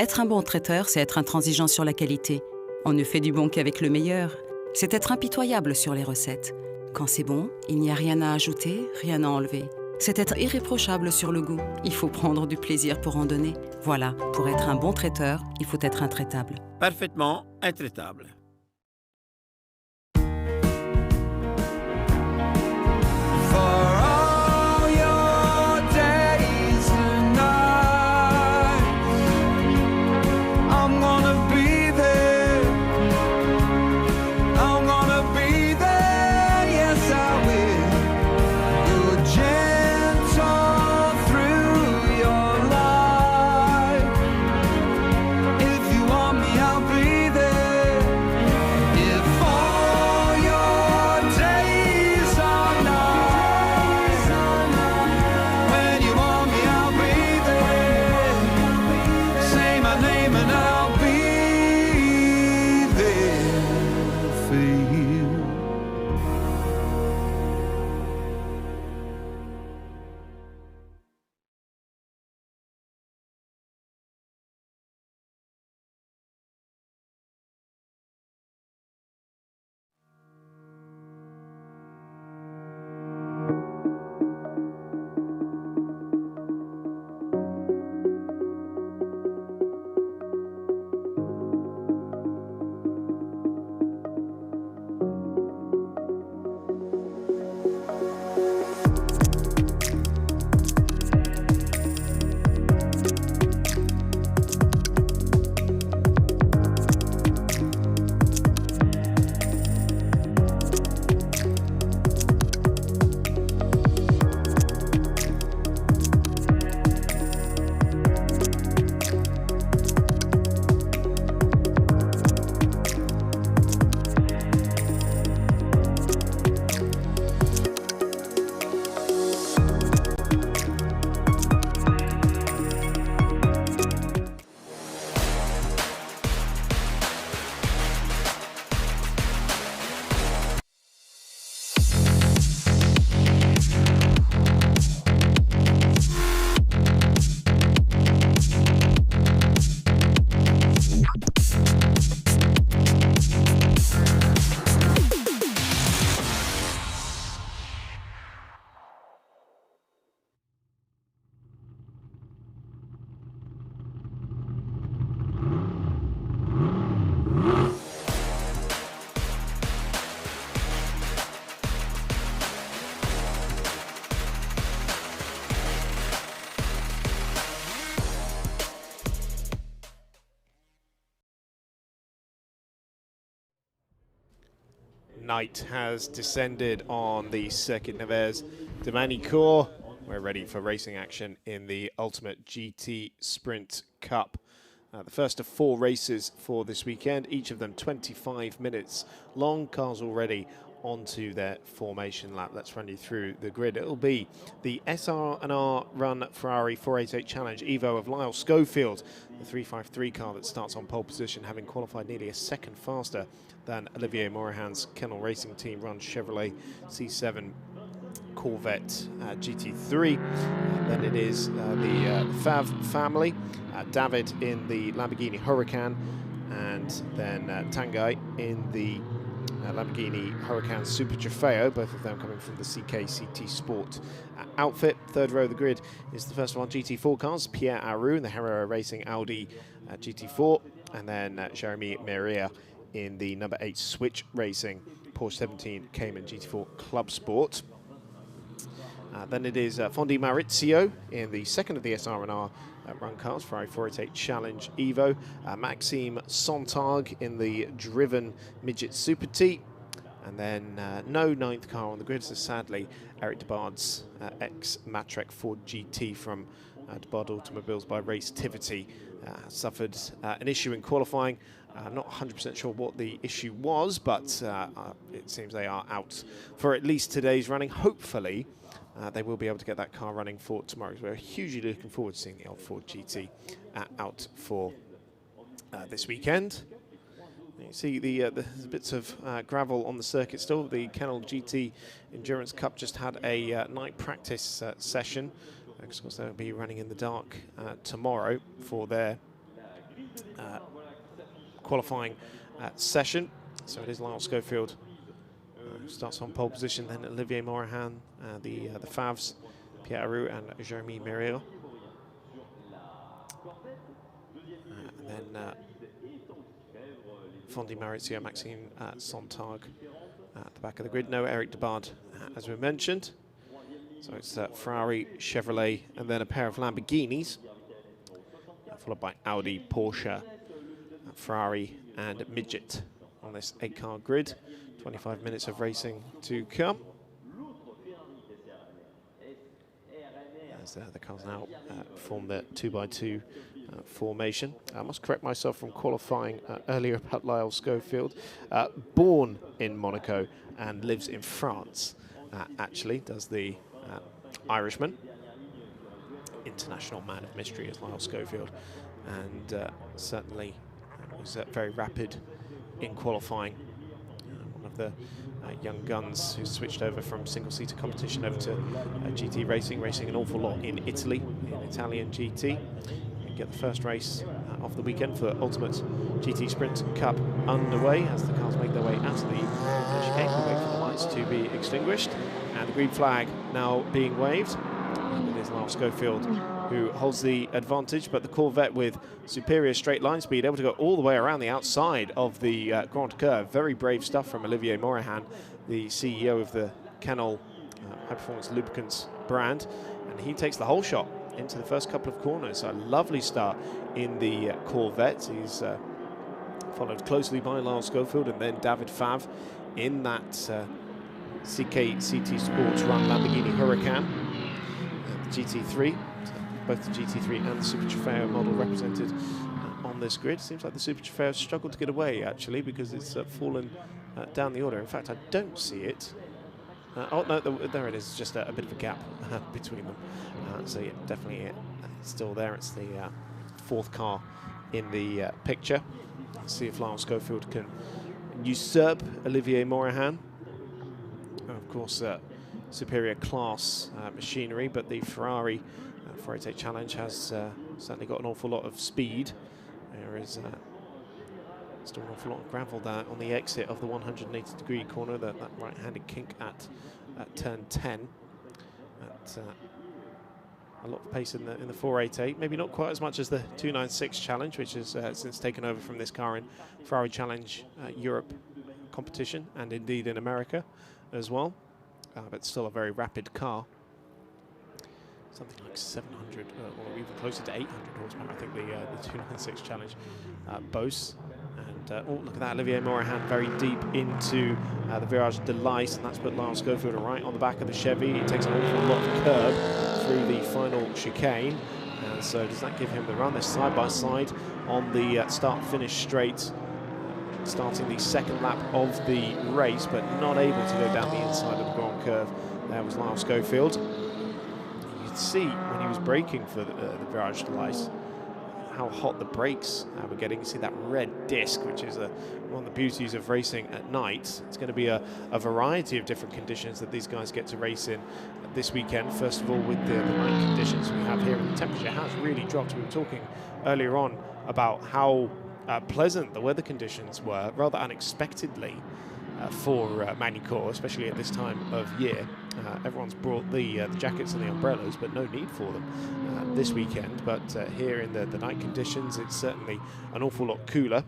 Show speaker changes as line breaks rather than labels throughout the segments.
Être un bon traiteur, c'est être intransigeant sur la qualité. On ne fait du bon qu'avec le meilleur. C'est être impitoyable sur les recettes. Quand c'est bon, il n'y a rien à ajouter, rien à enlever. C'est être irréprochable sur le goût. Il faut prendre du plaisir pour en donner. Voilà, pour être un bon traiteur, il faut être intraitable.
Parfaitement intraitable.
Night has descended on the Circuit Nevers de Magny Cours. We're ready for racing action in the Ultimate GT Sprint Cup. The first of 4 races for this weekend, each of them 25 minutes long. Cars already onto their formation lap. Let's run you through the grid. It'll be the SR&R Run Ferrari 488 Challenge Evo of Lyle Schofield, the 353 car that starts on pole position, having qualified nearly a second faster than Olivier Morahan's Kennel Racing Team run Chevrolet C7 Corvette GT3. Then it is the Fav family, David in the Lamborghini Huracan, and then Tanguy in the Lamborghini Huracan Super Trofeo, both of them coming from the CKCT Sport outfit. Third row of the grid is the first one, GT4 cars, Pierre Aru in the Herrera Racing Audi GT4, and then Jeremy Meria in the number 8 Switch Racing Porsche 17 Cayman GT4 Club Sport. Then it is Fondi Maurizio in the second of the SR&R run cars, Ferrari 488 Challenge Evo. Maxime Sontag in the driven midget Super T. And then no 9th car on the grid, so sadly Eric Debard's ex-Matrec Ford GT from Debard Automobiles by Racetivity suffered an issue in qualifying. I'm not 100% sure what the issue was, but it seems they are out for at least today's running. Hopefully, they will be able to get that car running for tomorrow. We're hugely looking forward to seeing the old Ford GT out for this weekend. You see the bits of gravel on the circuit still. The Kennel GT Endurance Cup just had a night practice session. Of course, they'll be running in the dark tomorrow for their qualifying session. So it is Lyle Schofield who starts on pole position, then Olivier Morahan, the Favs, Pierre Roux and Jeremy Muriel. And then Fondi Maurizio, Maxime Sontag at the back of the grid. No Eric Debard, as we mentioned. So it's Ferrari, Chevrolet, and then a pair of Lamborghinis, followed by Audi, Porsche, Ferrari, and Midget on this 8-car grid. 25 minutes of racing to come. As the cars now form the 2x2 formation. I must correct myself from qualifying earlier about Lyle Schofield. Born in Monaco and lives in France, actually, does the Irishman. International man of mystery is Lyle Schofield, and certainly was very rapid in qualifying. One of the young guns who switched over from single-seater competition over to GT racing an awful lot in Italy, in Italian GT. You get the first race of the weekend for Ultimate GT Sprint Cup underway as the cars make their way out of the chicane. We wait for the lights to be extinguished, and the green flag now being waved. And it is Lyle Schofield who holds the advantage, but the Corvette with superior straight line speed, able to go all the way around the outside of the Grand Curve. Very brave stuff from Olivier Morahan, the CEO of the Canol High Performance Lubricants brand, and he takes the whole shot into the first couple of corners. A lovely start in the Corvette. He's followed closely by Lyle Schofield and then David Fav in that CK CT Sports run Lamborghini Huracan, the GT3. Both the GT3 and the Super Trofeo model represented on this grid. Seems like the Super Trofeo struggled to get away, actually, because it's fallen down the order. In fact, I don't see it. Oh, no, there it is, just a bit of a gap between them. So, yeah, definitely it's still there. It's the fourth car in the picture. Let's see if Lyle Schofield can usurp Olivier Morahan. Of course, superior class machinery, but the Ferrari 488 Challenge has certainly got an awful lot of speed. There is still an awful lot of gravel there on the exit of the 180-degree corner, that right-handed kink at turn 10. A lot of pace in the 488, maybe not quite as much as the 296 Challenge, which has since taken over from this car in Ferrari Challenge Europe competition, and indeed in America as well. But still a very rapid car. Something like 700 or even closer to 800 horsepower, I think the 296 Challenge boasts. And oh, look at that, Olivier Morahan very deep into the Virage de l'Ice, and that's put Lyle Schofield right on the back of the Chevy. It takes an awful lot of curb through the final chicane. So does that give him the run? They're side by side on the start-finish straight, starting the second lap of the race, but not able to go down the inside of the Grand Curve. There was Lyle Schofield. See when he was braking for the Virage de l'Ice how hot the brakes were getting. You see that red disc, which is one of the beauties of racing at night. It's going to be a variety of different conditions that these guys get to race in this weekend. First of all, with the night conditions we have here, and the temperature has really dropped. We were talking earlier on about how pleasant the weather conditions were, rather unexpectedly, for Magny, especially at this time of year. Everyone's brought the jackets and the umbrellas, but no need for them this weekend. But here in the night conditions, it's certainly an awful lot cooler.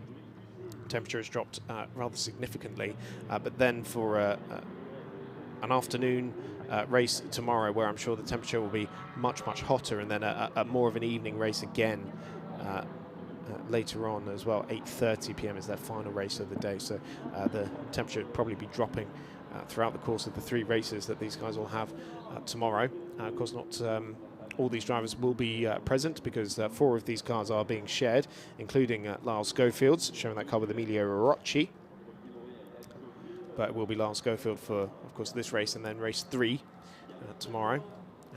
Temperature has dropped rather significantly. But then for an afternoon race tomorrow, where I'm sure the temperature will be much, much hotter, and then a more of an evening race again later on as well. 8:30 p.m. is their final race of the day, so the temperature will probably be dropping throughout the course of the three races that these guys will have tomorrow. Of course, not all these drivers will be present, because 4 of these cars are being shared, including Lyle Schofield's, showing that car with Emilio Rocci. But it will be Lyle Schofield for, of course, this race, and then race 3 tomorrow.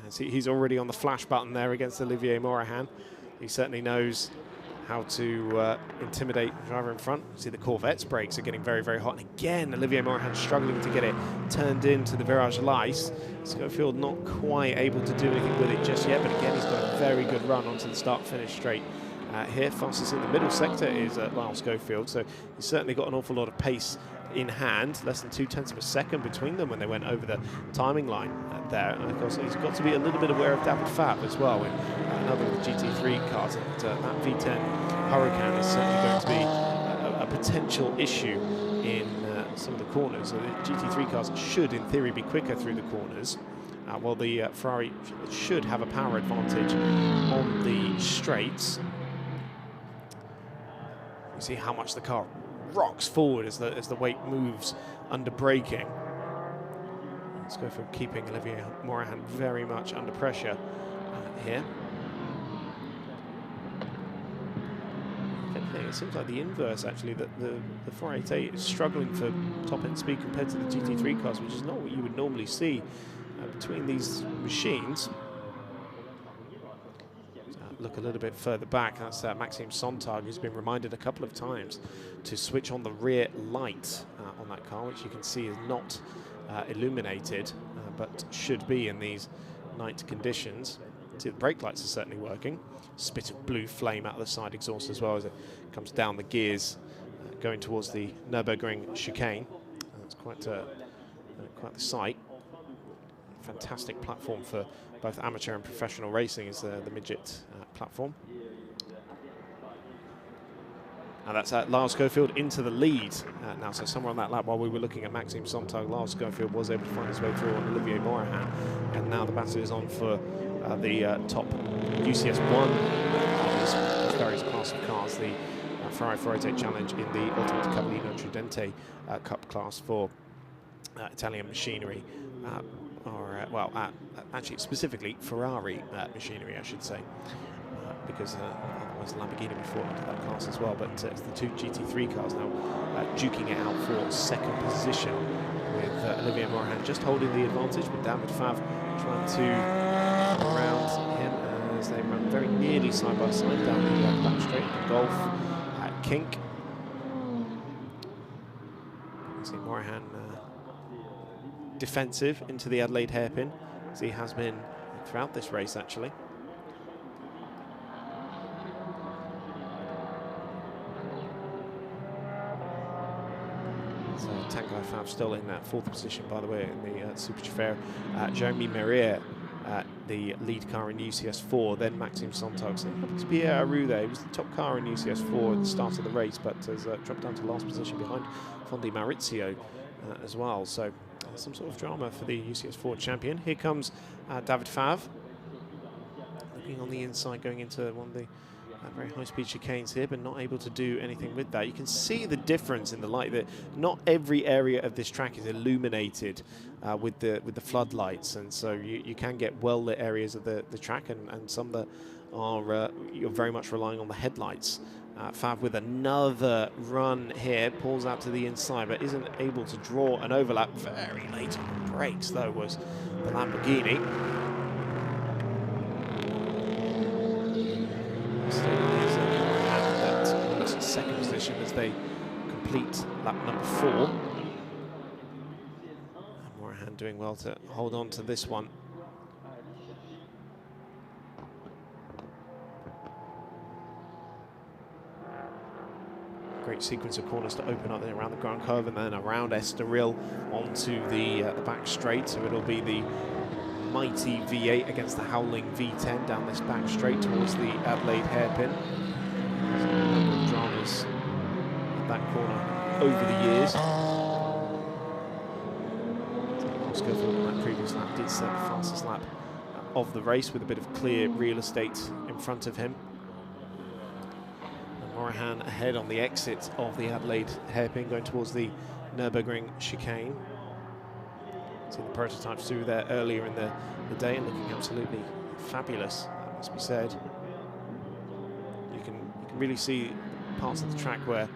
As he's already on the flash button there against Olivier Morahan. He certainly knows how to intimidate the driver in front. See the Corvette's brakes are getting very, very hot. And again, Olivier Morahan struggling to get it turned into the Virage de l'Ice. Schofield not quite able to do anything with it just yet, but again, he's got a very good run onto the start-finish straight here. Fastest in the middle sector is Lyle Schofield, so he's certainly got an awful lot of pace in hand. Less than 0.2 of a second between them when they went over the timing line there. And of course, he's got to be a little bit aware of David Fab as well in another of the GT3 cars. And that V10 Hurricane is certainly going to be a potential issue in some of the corners. So the GT3 cars should, in theory, be quicker through the corners. While the Ferrari should have a power advantage on the straights. You see how much the car rocks forward as the weight moves under braking. Let's go for keeping Olivier Morahan very much under pressure here. It seems like the inverse, actually, that the 488 is struggling for top-end speed compared to the GT3 cars, which is not what you would normally see between these machines. Look a little bit further back, that's Maxime Sontag, who's been reminded a couple of times to switch on the rear light on that car, which you can see is not illuminated, but should be in these night conditions. See, the brake lights are certainly working. Spit of blue flame out of the side exhaust as well as it comes down the gears, going towards the Nürburgring chicane. That's quite the sight. Fantastic platform for both amateur and professional racing is the midget platform. And that's Lyle Schofield into the lead now. So somewhere on that lap, while we were looking at Maxime Sontag, Lyle Schofield was able to find his way through on Olivier Morahan. And now the battle is on for the top UCS1 cars, various class of cars, the Ferrari 488 Challenge in the Ultimate Cavallino Tridente Cup class for Italian machinery. Actually specifically Ferrari machinery, I should say, because otherwise Lamborghini before into that class as well. But it's the two GT3 cars now duking it out for second position, with Olivier Morahan just holding the advantage, but David Fav trying to around him as they run very nearly side by side down the back straight. The Golf kink. You see Morahan defensive into the Adelaide hairpin, as he has been throughout this race, actually. So Tanguy Fav still in that fourth position, by the way, in the Super Fair. Jeremy Merrier, the lead car in UCS4, then Maxime Sontag. So happens to be Aru there. He was the top car in UCS4 at the start of the race, but has dropped down to last position behind Fondi Maurizio as well. So some sort of drama for the UCS4 champion. Here comes David Fav, looking on the inside, going into one of the very high-speed chicanes here, but not able to do anything with that. You can see the difference in the light, that not every area of this track is illuminated with the floodlights, and so you can get well-lit areas of the track, and some that are you're very much relying on the headlights. Fav with another run here, pulls out to the inside, but isn't able to draw an overlap. Very late on the brakes, though, was the Lamborghini. That's second position as they complete lap number 4. And Morahan doing well to hold on to this one. Great sequence of corners to open up there around the Grand Curve and then around Estoril onto the back straight. So it'll be the mighty V8 against the howling V10 down this back straight towards the Adelaide hairpin. There's a number of dramas at that corner over the years. Schofield on that previous lap did set the fastest lap of the race with a bit of clear real estate in front of him. Morahan ahead on the exit of the Adelaide hairpin, going towards the Nürburgring chicane. See the prototypes through there earlier in the day and looking absolutely fabulous, that must be said. You can really see parts of the track where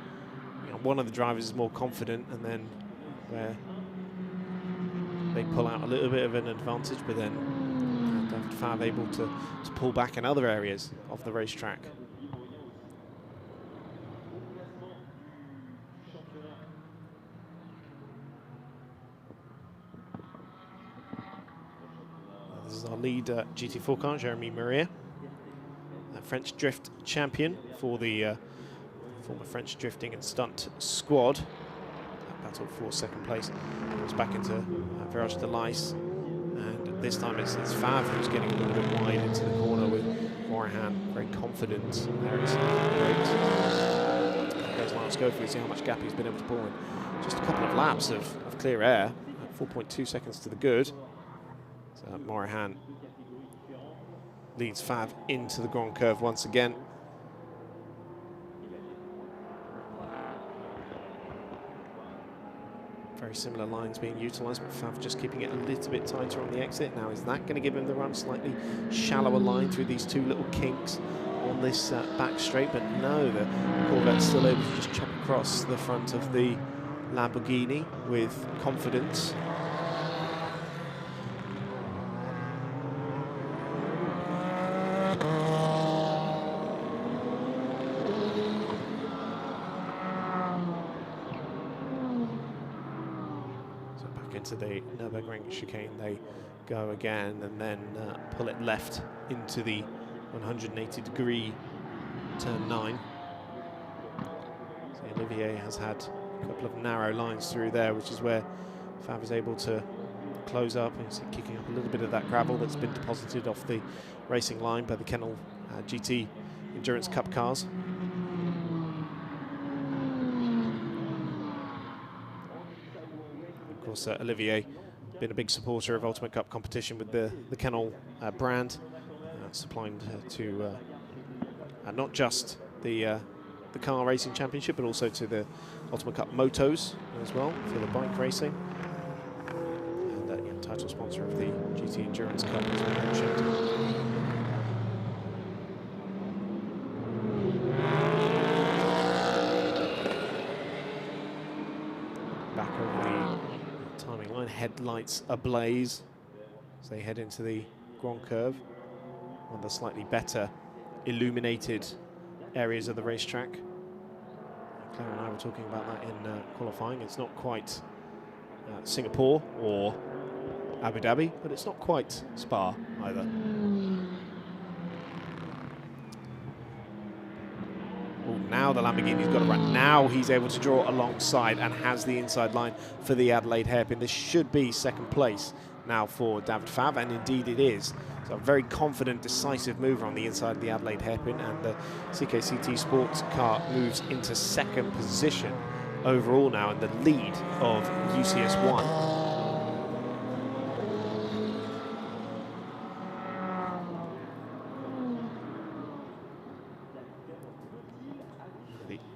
one of the drivers is more confident, and then where they pull out a little bit of an advantage, but then David Fav able to pull back in other areas of the racetrack. This is our lead GT4 car, Jeremy Merrier. French drift champion for the former French drifting and stunt squad. Battle for second place. Goes back into Virage de l'Ice, and this time it's Fav who's getting a little bit wide into the corner with Morahan very confident. There it's great. There's Lance Schofield, see how much gap he's been able to pull in. Just a couple of laps of clear air, 4.2 seconds to the good. So Morahan leads Fav into the Grand Curve once again. Very similar lines being utilised, but Fav just keeping it a little bit tighter on the exit. Now, is that going to give him the run? Slightly shallower line through these two little kinks on this back straight, but no, the Corvette's still able to just chop across the front of the Lamborghini with confidence. To the Nürburgring chicane they go again, and then pull it left into the 180-degree turn 9. So Ligier has had a couple of narrow lines through there, which is where Fav is able to close up and kicking up a little bit of that gravel that's been deposited off the racing line by the Kennel GT Endurance Cup cars. Olivier, been a big supporter of Ultimate Cup competition with the Kennel brand, supplying to not just the car racing championship, but also to the Ultimate Cup motos as well for the bike racing. And title sponsor of the GT Endurance Cup, as I mentioned. Headlights ablaze as they head into the Grand Curve, one of the slightly better illuminated areas of the racetrack. Claire and I were talking about that in qualifying. It's not quite Singapore or Abu Dhabi, but it's not quite Spa either. Now the Lamborghini's got to run. Now he's able to draw alongside and has the inside line for the Adelaide hairpin. This should be second place now for David Fav, and indeed it is. So a very confident, decisive mover on the inside of the Adelaide hairpin, and the CKCT sports car moves into second position overall now in the lead of UCS1.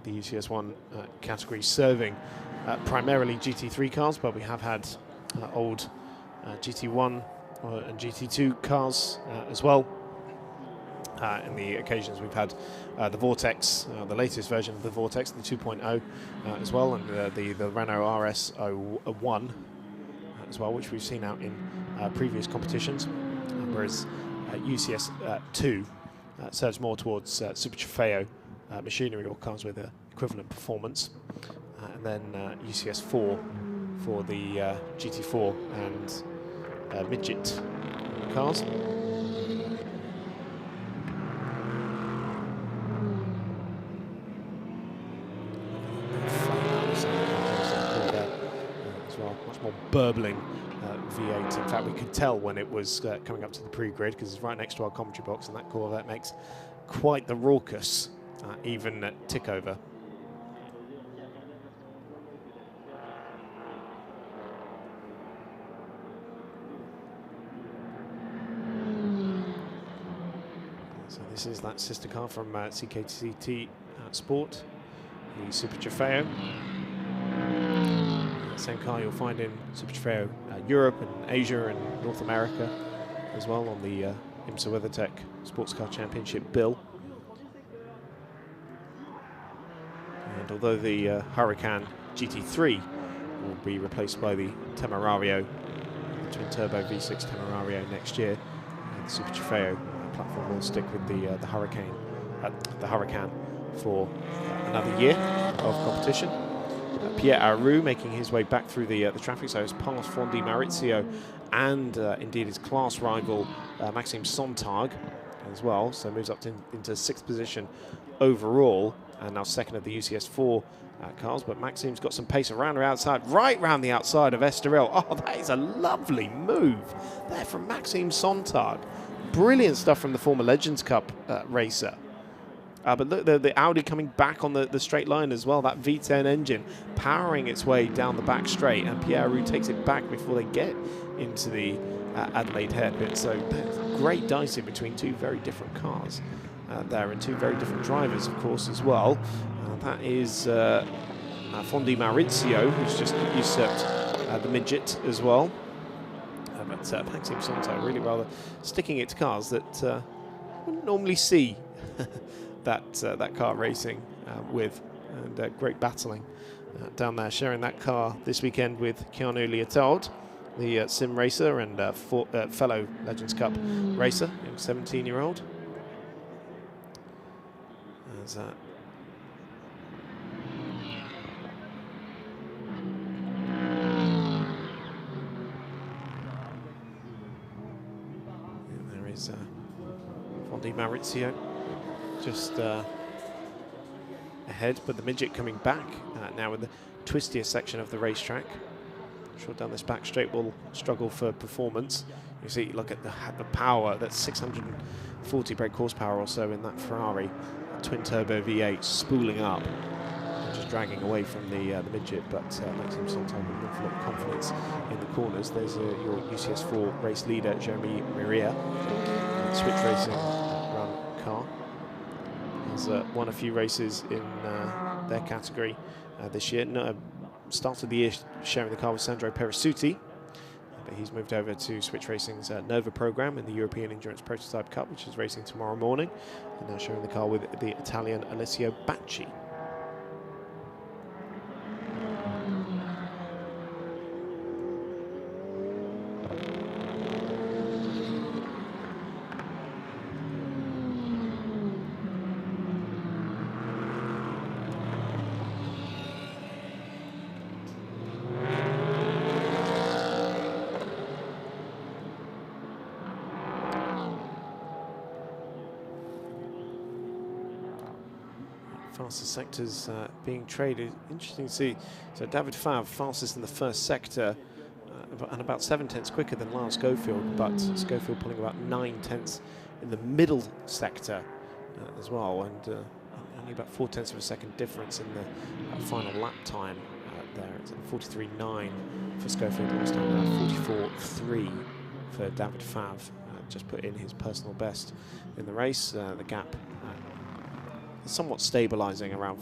The UCS1 category serving primarily GT3 cars, but we have had old GT1 and GT2 cars as well. In the occasions we've had the Vortex, the latest version of the Vortex, the 2.0 as well, and the Renault RS01 as well, which we've seen out in previous competitions, whereas UCS2 serves more towards Super Trofeo machinery or cars with equivalent performance, and then UCS4 for the GT4 and midget cars. As well, much more burbling V8. In fact, we could tell when it was coming up to the pre-grid because it's right next to our commentary box, and that Corvette makes quite the raucous even at tick over. So this is that sister car from CKCT Sport, the Super Trofeo. Same car you'll find in Super Trofeo Europe and Asia and North America as well on the IMSA WeatherTech Sports Car Championship bill. And although the Huracan GT3 will be replaced by the Temerario, the twin-turbo V6 Temerario next year, the Super Trofeo platform will stick with the Huracan for another year of competition. Pierre Aru making his way back through the traffic, so he's past Fondi Maurizio and indeed his class rival Maxime Sontag as well, so moves up into 6th position overall, and now 2nd of the UCS4 cars. But Maxime's got some pace around the outside, right round the outside of Estoril. Oh, that is a lovely move there from Maxime Sontag. Brilliant stuff from the former Legends Cup racer. But look, the Audi coming back on the straight line as well. That V10 engine powering its way down the back straight, and Pierre Roux takes it back before they get into the Adelaide hairpin. So great dicing between two very different cars there, and two very different drivers, of course, as well. That is Fondi Maurizio, who's just usurped the midget as well. But Maxime Sontag really rather sticking it to cars that wouldn't normally see that car racing with, and great battling down there, sharing that car this weekend with Keanu Liotard, the sim racer and fellow Legends Cup racer, 17-year-old. There is Fondi Maurizio just ahead, but the midget coming back now in the twistiest section of the racetrack. I'm sure down this back straight will struggle for performance. You see, look at the power. That's 640 brake horsepower or so in that Ferrari twin turbo V8 spooling up and just dragging away from the midget. But Maxime Sontag with an awful lot of confidence in the corners. There's your UCS4 race leader, Jeremy Miria, Switch Racing run car. Has won a few races in their category this year. Started the year sharing the car with Sandro Perisuti, but he's moved over to Switch Racing's Nova program in the European Endurance Prototype Cup, which is racing tomorrow morning, and now sharing the car with the Italian Alessio Bacci. Fastest sectors being traded. Interesting to see. So David Favre fastest in the first sector and about 7 tenths quicker than Lars Schofield, but Schofield pulling about 9 tenths in the middle sector as well, and only about 4 tenths of a second difference in the final lap time there. It's at 43.9 for Schofield last time around, 44.3 for David Favre. Just put in his personal best in the race. The gap somewhat stabilising around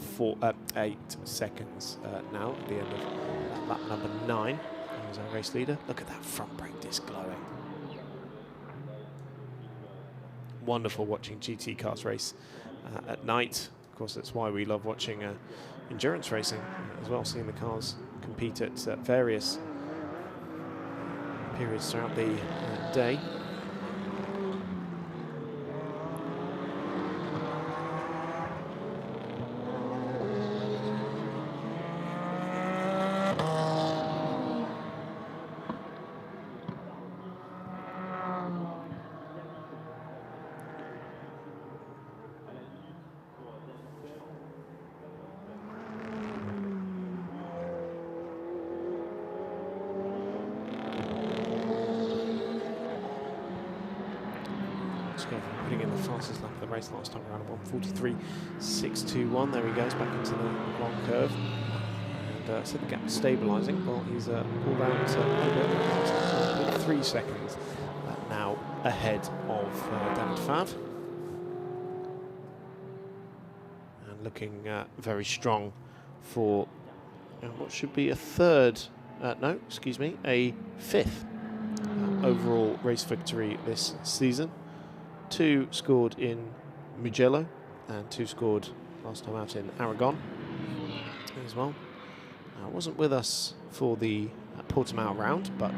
8 seconds now at the end of lap number 9. There's our race leader. Look at that front brake disc glowing. Wonderful watching GT cars race at night. Of course, that's why we love watching endurance racing as well, seeing the cars compete at various periods throughout the day. Putting in the fastest lap of the race last time around, 1:43.621. There he goes back into the long curve, and so the gap is stabilising. Well, he's pulled out 3 seconds now ahead of David Favre, and looking very strong for what should be a a 5th overall race victory this season. 2 scored in Mugello and 2 scored last time out in Aragon as well. Wasn't with us for the Portimao round, but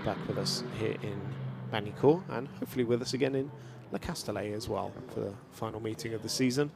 back with us here in Magny, and hopefully with us again in Le Castellet as well for the final meeting of the season.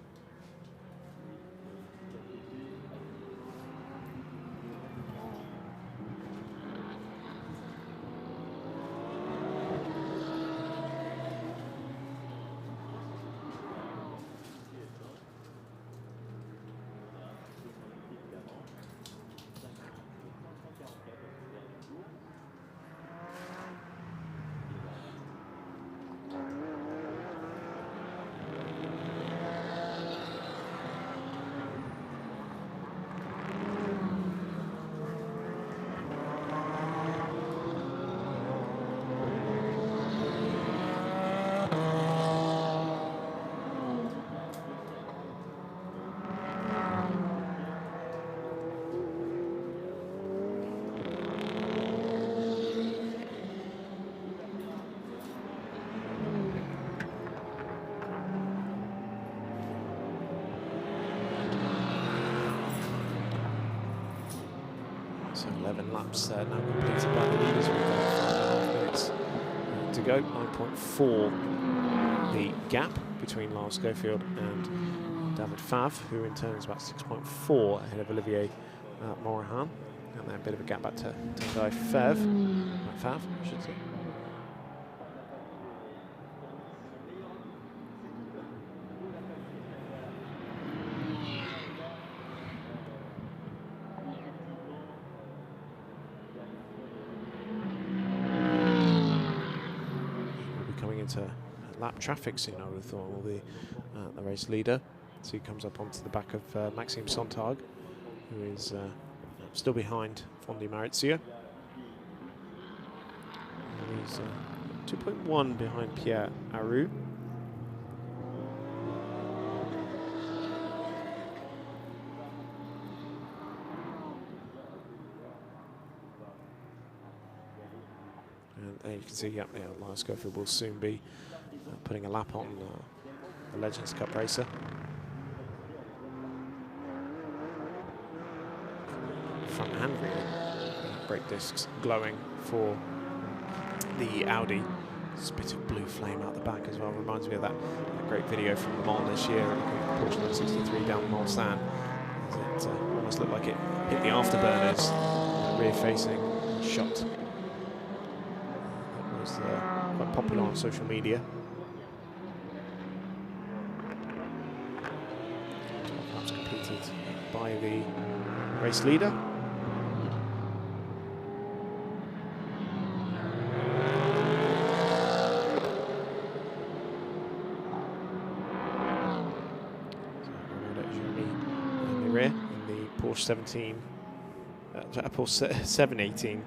11 laps now completed by the leaders. We've got 5.5 minutes to go. 9.4 the gap between Lars Schofield and David Favre, who in turn is about 6.4 ahead of Olivier Morahan. And then a bit of a gap back to Guy Favre, I should say. Lap traffic soon, I would have thought, all the race leader. So he comes up onto the back of Maxime Sontag, who is still behind Fondi Maurizio. He's 2.1 behind Pierre Aru. And there you can see, Lars Schofield will soon be putting a lap on the Legends Cup racer. Front and rear brake discs glowing for the Audi. There's a bit of blue flame out the back as well. Reminds me of that great video from Le Mans this year, Porsche 963 down Mulsanne. It almost looked like it hit the afterburners, rear facing shot. That was quite popular on social media. Completed by the race leader. In the rear, in the Porsche 718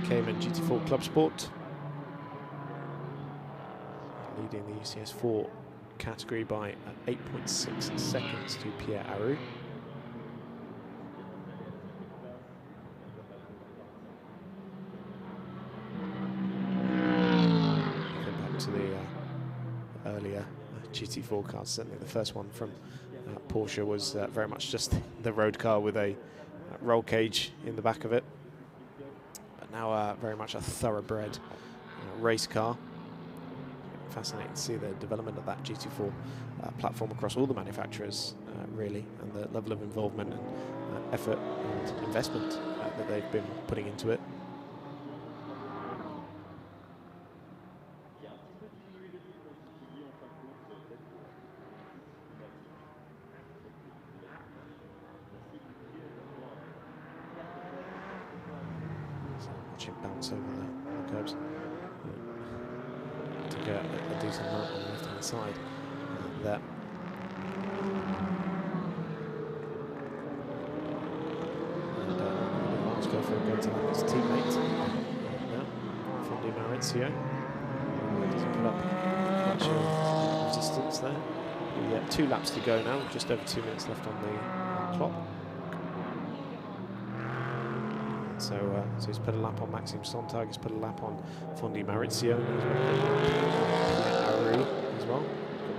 Cayman GT4 Club Sport, leading the UCS4 category by 8.6 seconds to Pierre Aru. Back to the earlier GT4 cars, certainly the first one from Porsche was very much just the road car with a roll cage in the back of it, but now very much a thoroughbred race car. Fascinating to see the development of that GT4 platform across all the manufacturers, really, and the level of involvement and effort and investment that they've been putting into it. So watch him bounce over the curbs. Took a decent amount on the left-hand side there. And Lars Schofield going to lap his teammate now, Fondi Maurizio. Doesn't put up much resistance there. We have 2 laps to go now, just over 2 minutes left on the clock. So he's put a lap on Maxime Sontag, he's put a lap on Fondi Maurizio, and he's Pierre Aru as well.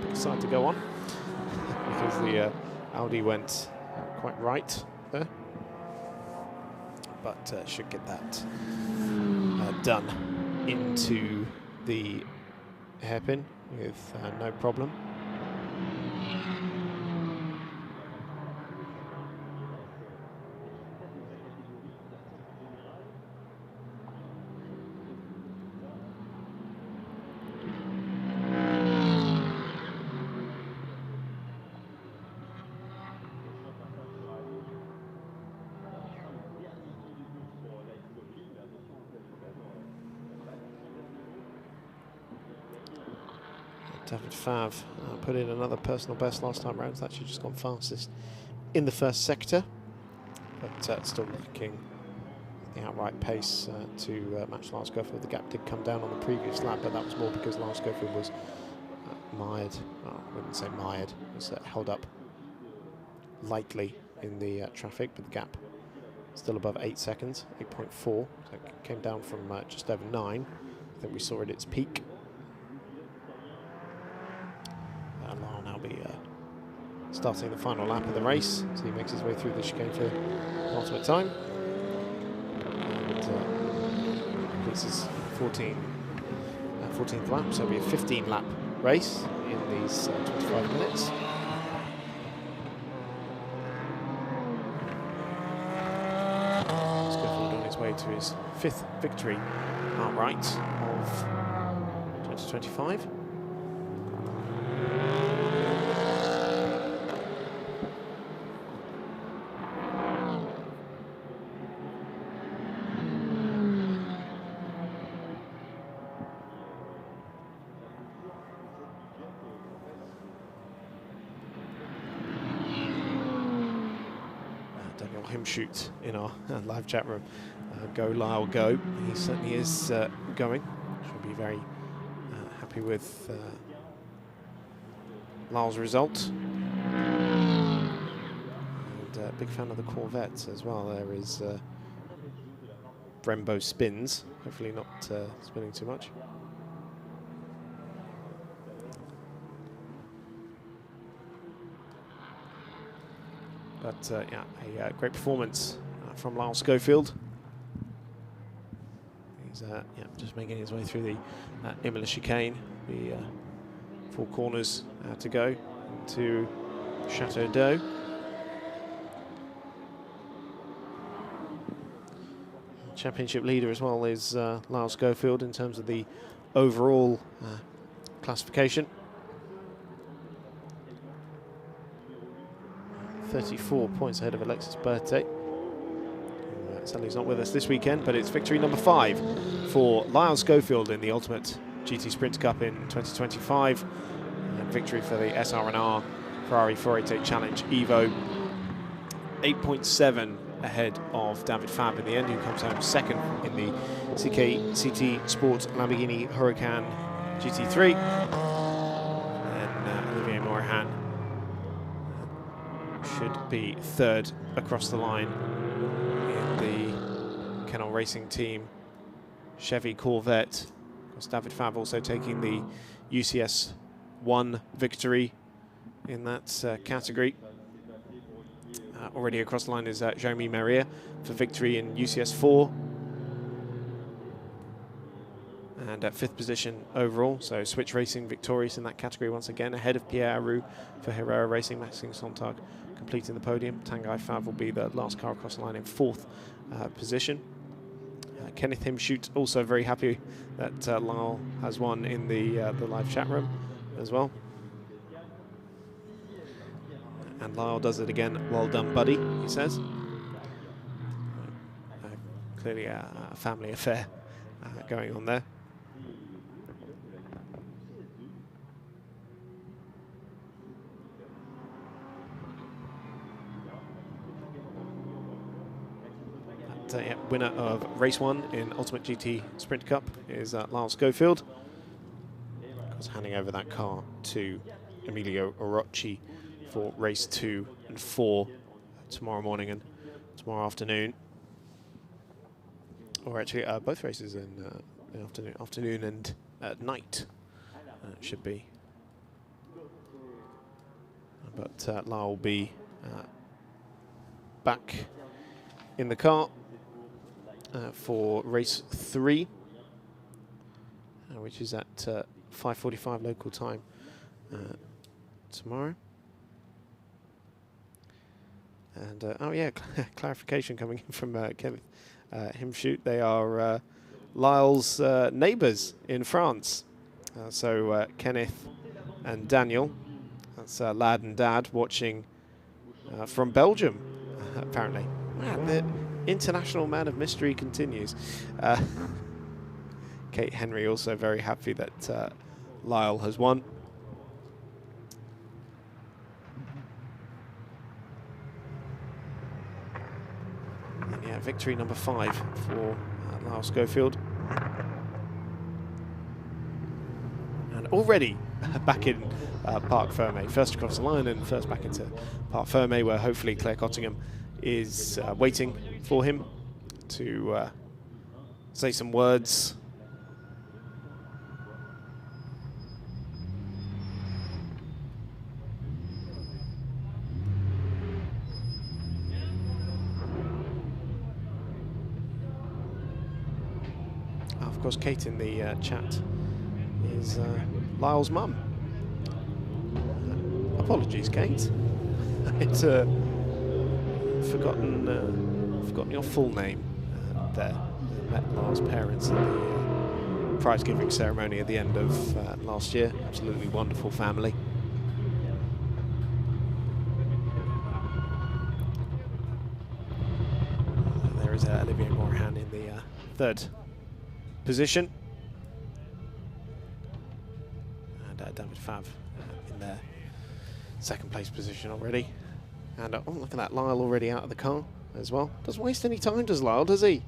Got a side to go on because the Audi went quite right there, but should get that done into the hairpin with no problem. David Favre put in another personal best last time round. It's actually just gone fastest in the first sector, but still looking the outright pace to match Lars Schofield. The gap did come down on the previous lap, but that was more because Lars Schofield was mired. Well, I wouldn't say mired. It was held up lightly in the traffic, but the gap still above 8 seconds, 8.4. So it came down from just over 9. I think we saw it at its peak. I'll now be starting the final lap of the race, so he makes his way through the chicane for ultimate time. this is 14th lap, so it'll be a 15-lap race in these 25 minutes. Schofield on his way to his 5th victory outright of 2025. Shoot in our live chat room. Go Lyle, go. He certainly is going. Should be very happy with Lyle's result. And big fan of the Corvette as well. There is Brembo spins. Hopefully not spinning too much. But yeah, a great performance from Lyle Schofield. He's yeah, just making his way through the Imola chicane. The 4 corners to go to Chateau d'Eau. Championship leader as well is Lyle Schofield in terms of the overall classification. 34 points ahead of Alexis Berthet. Sadly he's not with us this weekend, but it's victory number 5 for Lyle Schofield in the Ultimate GT Sprint Cup in 2025. And victory for the SR&R Ferrari 488 Challenge Evo. 8.7 ahead of David Fab in the end, who comes home 2nd in the CT Sport Lamborghini Huracan GT3. And Olivier Morahan should be 3rd across the line in the Kennel Racing Team Chevy Corvette. Of course, David Fab also taking the UCS 1 victory in that category. Already across the line is Jeremy Merrier for victory in UCS 4. And at 5th position overall, so Switch Racing victorious in that category once again, ahead of Pierre Roux for Herrera Racing. Maxime Sontag completing the podium. Tanguy Fav will be the last car across the line in 4th position. Kenneth Himshoot also very happy that Lyle has won in the live chat room as well. And Lyle does it again. Well done, buddy, he says. Clearly a family affair going on there. Yeah, winner of race 1 in Ultimate GT Sprint Cup is Lyle Schofield. Of course, handing over that car to Emilio Orocci for race 2 and 4 tomorrow morning and tomorrow afternoon. Or actually, both races in the afternoon and at night it should be. But Lyle will be back in the car for race 3, which is at 5:45 local time tomorrow. And oh yeah, clarification coming in from Kenneth Himshoot. They are Lyle's neighbours in France. So Kenneth and Daniel, that's lad and dad, watching from Belgium, apparently. Man, the international man of mystery continues. Kate Henry also very happy that Lyle has won. And yeah, victory number 5 for Lyle Schofield. And already back in Parc Fermé, first across the line and first back into Parc Fermé, where hopefully Claire Cottingham is waiting for him to say some words. course, Kate in the chat is Lyle's mum. Apologies, Kate. It's forgotten your full name there. Met Lyle's parents at the prize-giving ceremony at the end of last year. Absolutely wonderful family. There is Olivier Morahan in the third position. And David Fav in their second place position already. And oh, look at that, Lyle already out of the car as well. Doesn't waste any time, does Lyle, does he?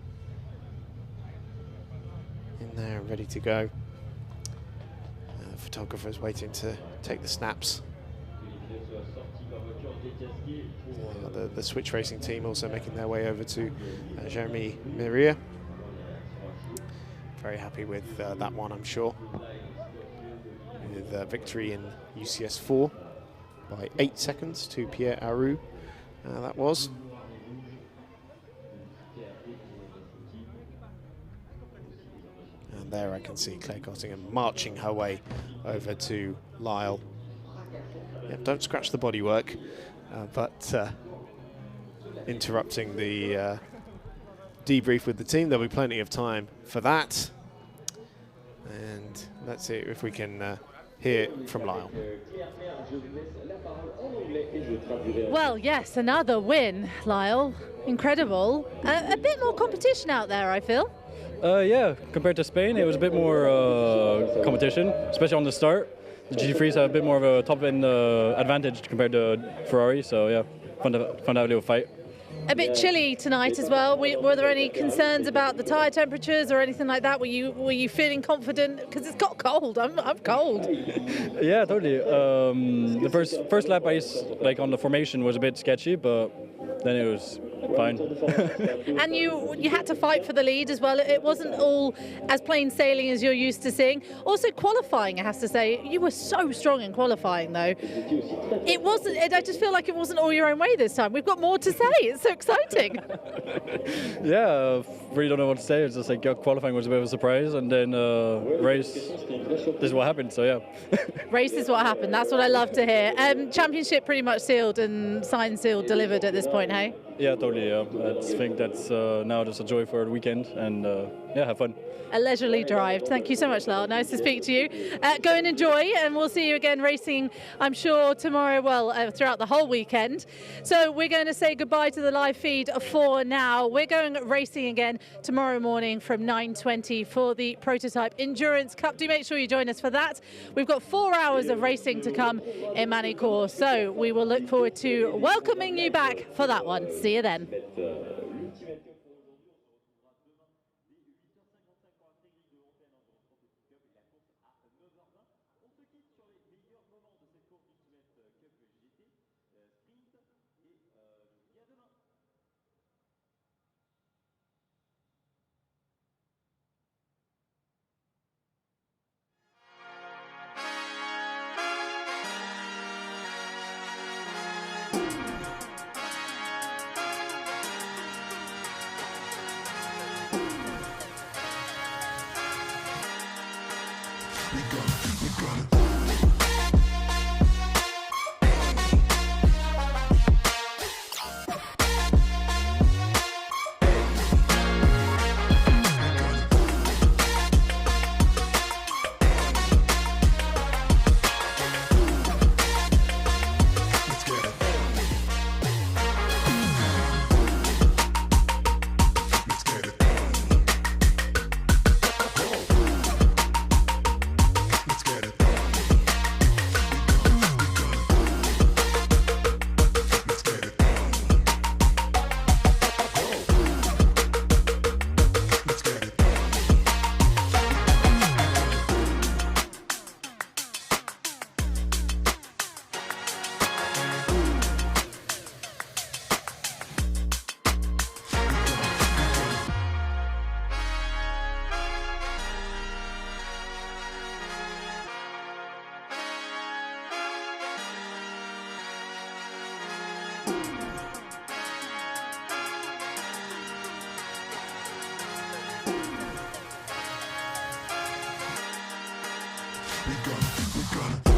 In there, ready to go. Photographers waiting to take the snaps. The Switch Racing team also making their way over to Jeremy Mirier. Very happy with that one, I'm sure. With victory in UCS 4 by 8 seconds to Pierre Aru, that was. And there I can see Claire Cottingham marching her way over to Lyle. Yep, don't scratch the bodywork, but interrupting the debrief with the team. There'll be plenty of time for that. And let's see if we can hear from Lyle.
Well, yes, another win, Lyle. Incredible. A bit more competition out there, I feel.
Yeah, compared to Spain, it was a bit more competition, especially on the start. The GT3s have a bit more of a top-end advantage compared to Ferrari, so yeah, fun to have a little fight.
A bit chilly tonight as well. Were there any concerns about the tyre temperatures or anything like that? Were you feeling confident? Because it's got cold. I'm cold.
Yeah, totally. The first lap ice, like on the formation, was a bit sketchy, but then it was fine.
And you had to fight for the lead as well. It wasn't all as plain sailing as you're used to seeing. Also qualifying, I have to say, you were so strong in qualifying though. It wasn't. I just feel like it wasn't all your own way this time. We've got more to say. It's so exciting.
Yeah, really don't know what to say. It's just like qualifying was a bit of a surprise, and then race, this is what happened. So yeah.
Race is what happened. That's what I love to hear. Championship pretty much sealed and signed, sealed, delivered at this point, hey?
Yeah, totally. I think that's now just a joy for the weekend, and yeah, have fun.
A leisurely drive. Thank you so much, Lyle. Nice to speak to you. Go and enjoy, and we'll see you again racing, I'm sure, tomorrow, well, throughout the whole weekend. So we're going to say goodbye to the live feed for now. We're going racing again tomorrow morning from 9:20 for the Prototype Endurance Cup. Do make sure you join us for that. We've got 4 hours of racing to come in Magny Cours, so we will look forward to welcoming you back for that one. See you then.
we gonna